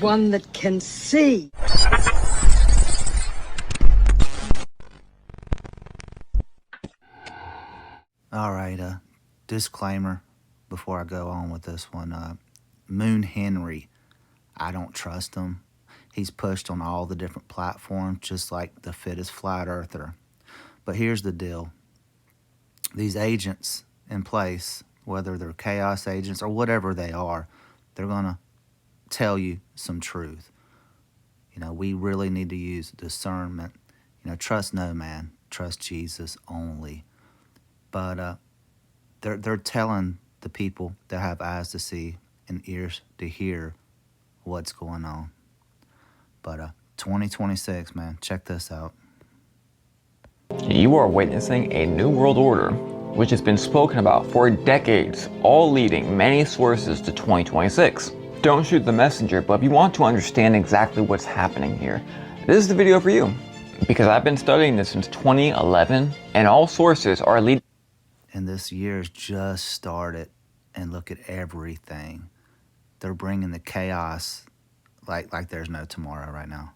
one that can see. All right, disclaimer before I go on with this one. Moon Henry, I don't trust him. He's pushed on all the different platforms, just like the fittest flat earther. But here's the deal. These agents in place, whether they're chaos agents or whatever they are, they're going to tell you some truth. You know, we really need to use discernment. You know, trust no man, trust Jesus only. But they're telling the people that have eyes to see and ears to hear what's going on. But 2026, man, check this out. You are witnessing a new world order, which has been spoken about for decades, all leading many sources to 2026. Don't shoot the messenger, but if you want to understand exactly what's happening here, this is the video for you. Because I've been studying this since 2011, and all sources are leading. And this year's just started, and look at everything. They're bringing the chaos like there's no tomorrow right now.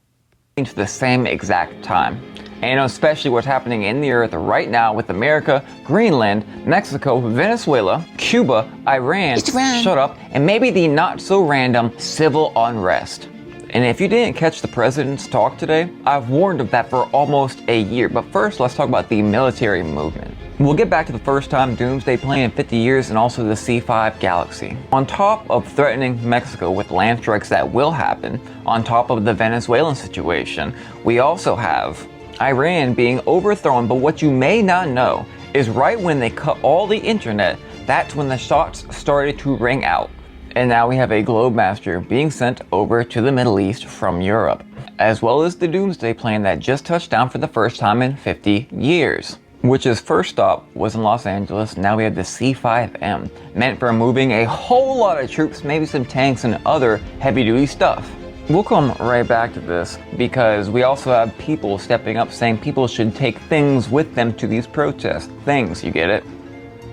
To the same exact time. And especially what's happening in the earth right now with America, Greenland, Mexico, Venezuela, Cuba, Iran, shut up, and maybe the not so random civil unrest. And if you didn't catch the president's talk today, I've warned of that for almost a year. But first, let's talk about the military movement. We'll get back to the first time doomsday plane in 50 years and also the C-5 Galaxy. On top of threatening Mexico with land strikes that will happen, on top of the Venezuelan situation, we also have Iran being overthrown. But what you may not know is right when they cut all the internet, that's when the shots started to ring out. And now we have a Globemaster being sent over to the Middle East from Europe, as well as the doomsday plane that just touched down for the first time in 50 years. Which his first stop was in Los Angeles. Now we have the C-5M, meant for moving a whole lot of troops, maybe some tanks and other heavy-duty stuff. We'll come right back to this because we also have people stepping up saying people should take things with them to these protests. Things, you get it?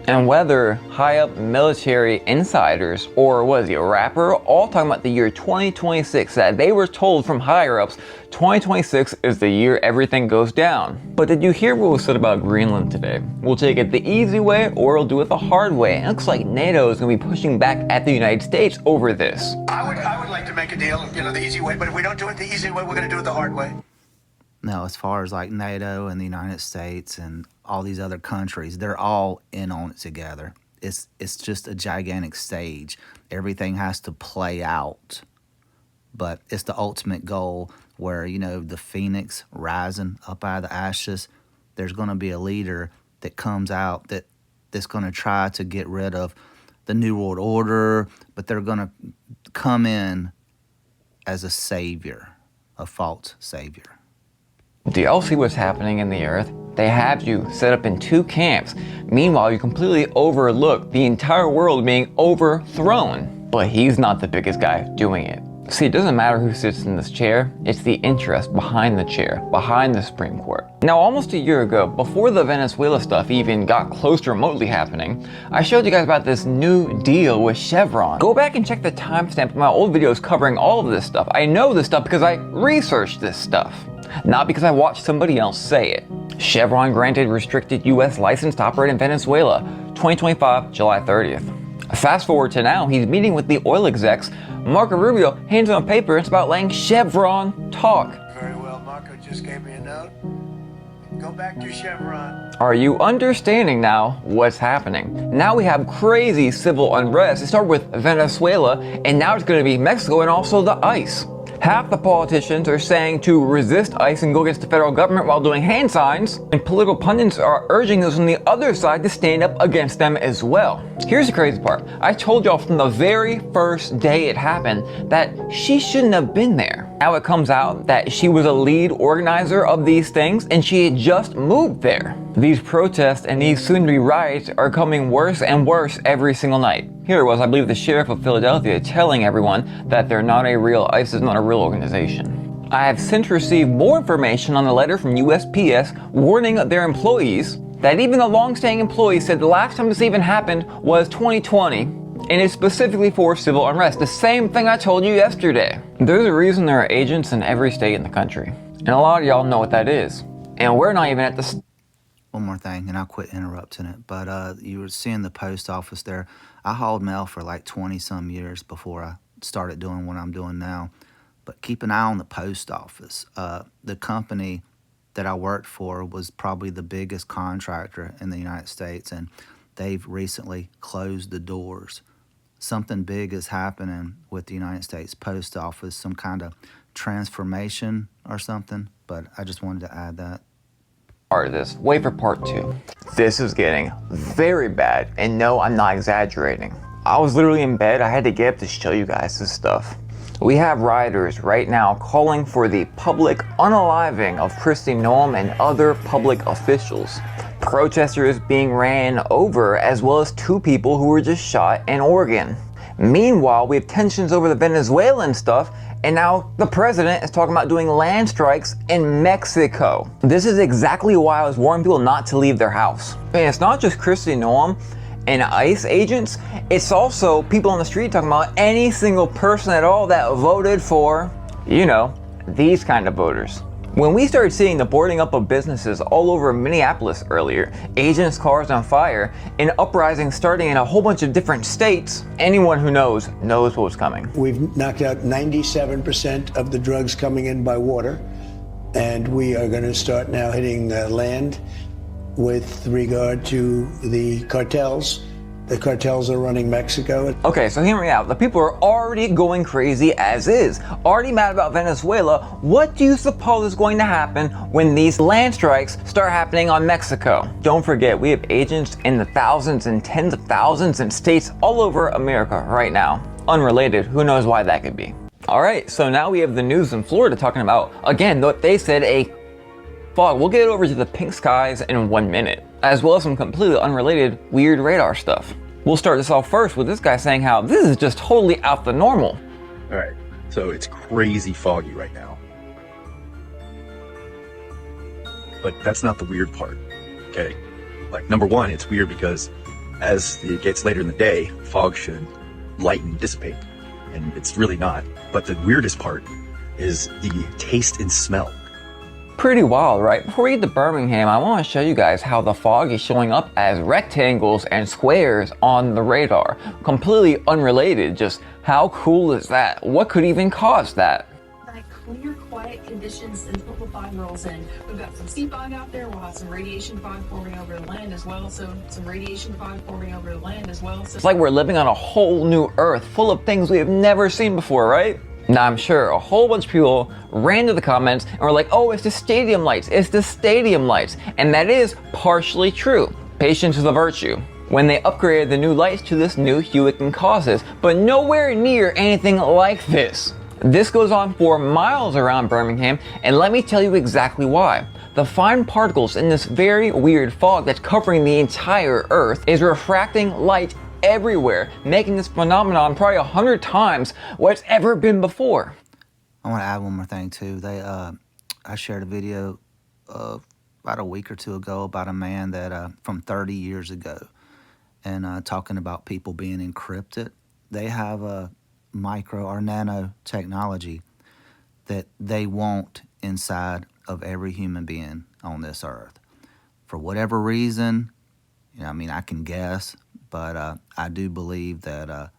And whether high-up military insiders or was he a rapper, all talking about the year 2026, that they were told from higher-ups, 2026 is the year everything goes down. But did you hear what was said about Greenland today? We'll take it the easy way or we'll do it the hard way. And it looks like NATO is going to be pushing back at the United States over this. I would like to make a deal, the easy way, but if we don't do it the easy way, we're going to do it the hard way. Now, as far as like NATO and the United States and all these other countries, they're all in on it together. It's just a gigantic stage. Everything has to play out. But it's the ultimate goal where, you know, the phoenix rising up out of the ashes, there's going to be a leader that comes out that's going to try to get rid of the New World Order, but they're going to come in as a savior, a false savior. Do y'all see what's happening in the earth? They have you set up in two camps. Meanwhile, you completely overlook the entire world being overthrown. But he's not the biggest guy doing it. See, it doesn't matter who sits in this chair, it's the interest behind the chair, behind the Supreme Court. Now, almost a year ago, before the Venezuela stuff even got close to remotely happening, I showed you guys about this new deal with Chevron. Go back and check the timestamp of my old videos covering all of this stuff. I know this stuff because I researched this stuff, not because I watched somebody else say it. Chevron granted restricted U.S. license to operate in Venezuela, 2025, July 30th. Fast forward to now, he's meeting with the oil execs. Marco Rubio hands him a paper. It's about letting Chevron talk. Very well, Marco just gave me a note. Go back to Chevron. Are you understanding now what's happening? Now we have crazy civil unrest. It started with Venezuela, and now it's going to be Mexico and also the ICE. Half the politicians are saying to resist ICE and go against the federal government while doing hand signs, and political pundits are urging those on the other side to stand up against them as well. Here's the crazy part. I told y'all from the very first day it happened that she shouldn't have been there. Now it comes out that she was a lead organizer of these things and she had just moved there. These protests and these soon-to-be riots are coming worse and worse every single night. Here it was, I believe, the sheriff of Philadelphia telling everyone that they're not a real, ICE is not a real organization. I have since received more information on a letter from USPS warning their employees that even the long-standing employees said the last time this even happened was 2020, and it's specifically for civil unrest. The same thing I told you yesterday. There's a reason there are agents in every state in the country, and a lot of y'all know what that is. And we're not even at the One more thing, and I'll quit interrupting it, but you were seeing the post office there. I hauled mail for like 20-some years before I started doing what I'm doing now. But keep an eye on the post office. The company that I worked for was probably the biggest contractor in the United States, and they've recently closed the doors. Something big is happening with the United States Post Office, some kind of transformation or something, but I just wanted to add that. part of this. Wait for part 2. This is getting very bad, and no, I'm not exaggerating. I was literally in bed. I had to get up to show you guys this stuff. We have rioters right now calling for the public unaliving of Kristi Noem and other public officials. Protesters being ran over, as well as 2 people who were just shot in Oregon. Meanwhile, we have tensions over the Venezuelan stuff, and now the president is talking about doing land strikes in Mexico. This is exactly why I was warning people not to leave their house. And it's not just Kristi Noem and ICE agents, it's also people on the street talking about any single person at all that voted for, you know, these kind of voters. When we started seeing the boarding up of businesses all over Minneapolis earlier, agents' cars on fire, and uprisings starting in a whole bunch of different states, anyone who knows what was coming. We've knocked out 97% of the drugs coming in by water, and we are going to start now hitting land with regard to the cartels. The cartels are running Mexico. Okay, so hear me out. The people are already going crazy as is, already mad about Venezuela. What do you suppose is going to happen when these land strikes start happening on Mexico? Don't forget, we have agents in the thousands and tens of thousands in states all over America right now. Unrelated, who knows why that could be. All right, so now we have the news in Florida talking about, again, what they said, a fog. We'll get over to the pink skies in 1 minute, as well as some completely unrelated weird radar stuff. We'll start this off first with this guy saying how this is just totally out the normal. All right, so it's crazy foggy right now. But that's not the weird part, okay? Like, number one, it's weird because as it gets later in the day, fog should lighten, dissipate, and it's really not. But the weirdest part is the taste and smell. Pretty wild, right? Before we get to Birmingham, I want to show you guys how the fog is showing up as rectangles and squares on the radar. Completely unrelated, just how cool is that? What could even cause that? Like clear, quiet conditions until the fog rolls in. We've got some sea fog out there. We'll have some radiation fog forming over the land as well. So some radiation fog forming over the land as well. So it's like we're living on a whole new earth full of things we have never seen before, right? Now, I'm sure a whole bunch of people ran to the comments and were like, oh, it's the stadium lights, it's the stadium lights. And that is partially true. Patience is a virtue. When they upgraded the new lights to this new hue it can causes, but nowhere near anything like this. This goes on for miles around Birmingham, and let me tell you exactly why. The fine particles in this very weird fog that's covering the entire Earth is refracting light everywhere, making this phenomenon probably 100 times what it's ever been before. I want to add one more thing too. I shared a video about a week or two ago about a man that from 30 years ago, and talking about people being encrypted. They have a micro or nano technology that they want inside of every human being on this earth. For whatever reason, I mean, I can guess, but I do believe that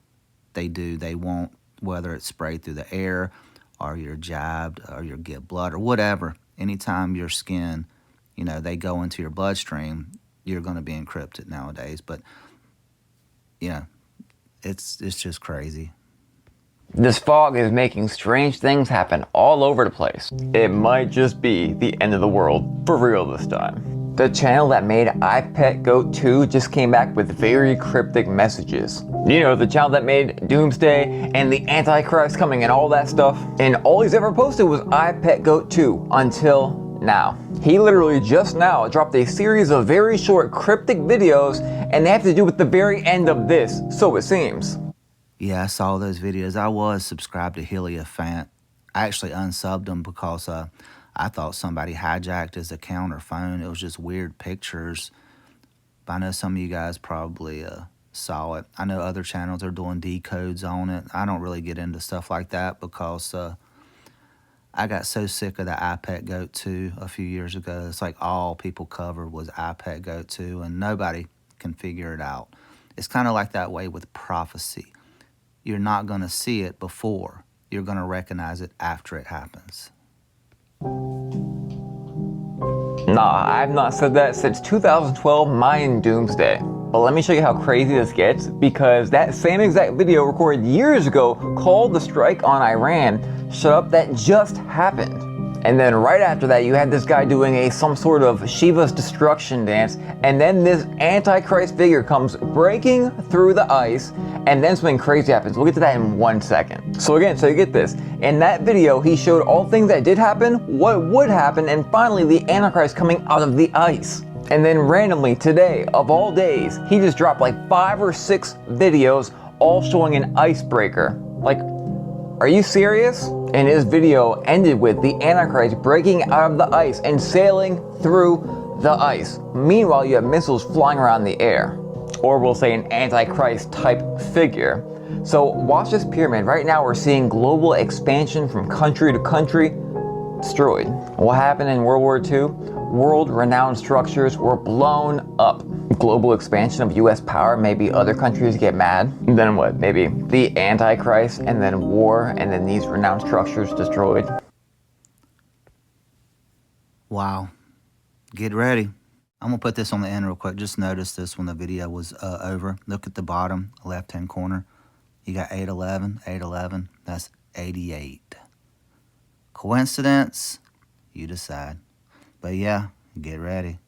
they want, whether it's sprayed through the air or you're jabbed or you get blood or whatever, anytime your skin, they go into your bloodstream, you're going to be encrypted nowadays. But, it's just crazy. This fog is making strange things happen all over the place. It might just be the end of the world for real this time. The channel that made I Pet Goat 2 just came back with very cryptic messages. The channel that made Doomsday and the Antichrist coming and all that stuff. And all he's ever posted was I Pet Goat 2 until now. He literally just now dropped a series of very short cryptic videos, and they have to do with the very end of this, so it seems. Yeah, I saw those videos. I was subscribed to Helia Fant. I actually unsubbed him because I thought somebody hijacked his account or phone. It was just weird pictures. But I know some of you guys probably saw it. I know other channels are doing decodes on it. I don't really get into stuff like that because I got so sick of the iPet Goat 2 a few years ago. It's like all people covered was iPet Goat 2, and nobody can figure it out. It's kind of like that way with prophecy. You're not going to see it before. You're going to recognize it after it happens. Nah, I've not said that since 2012 Mayan Doomsday. But let me show you how crazy this gets, because that same exact video recorded years ago called the strike on Iran shut up that just happened. And then right after that, you had this guy doing some sort of Shiva's destruction dance, and then this Antichrist figure comes breaking through the ice, and then something crazy happens. We'll get to that in 1 second. So again, so you get this. In that video, he showed all things that did happen, what would happen, and finally the Antichrist coming out of the ice. And then randomly today, of all days, he just dropped like 5 or 6 videos all showing an icebreaker. Like, are you serious? And his video ended with the Antichrist breaking out of the ice and sailing through the ice. Meanwhile, you have missiles flying around the air. Or we'll say an Antichrist type figure. So watch this pyramid. Right now we're seeing global expansion from country to country destroyed. What happened in World War II? World-renowned structures were blown up. Global expansion of US power, maybe other countries get mad. And then what? Maybe the Antichrist, and then war, and then these renowned structures destroyed. Wow. Get ready. I'm going to put this on the end real quick. Just notice this when the video was over. Look at the bottom left-hand corner. You got 811, 811. That's 88. Coincidence? You decide. But yeah, get ready.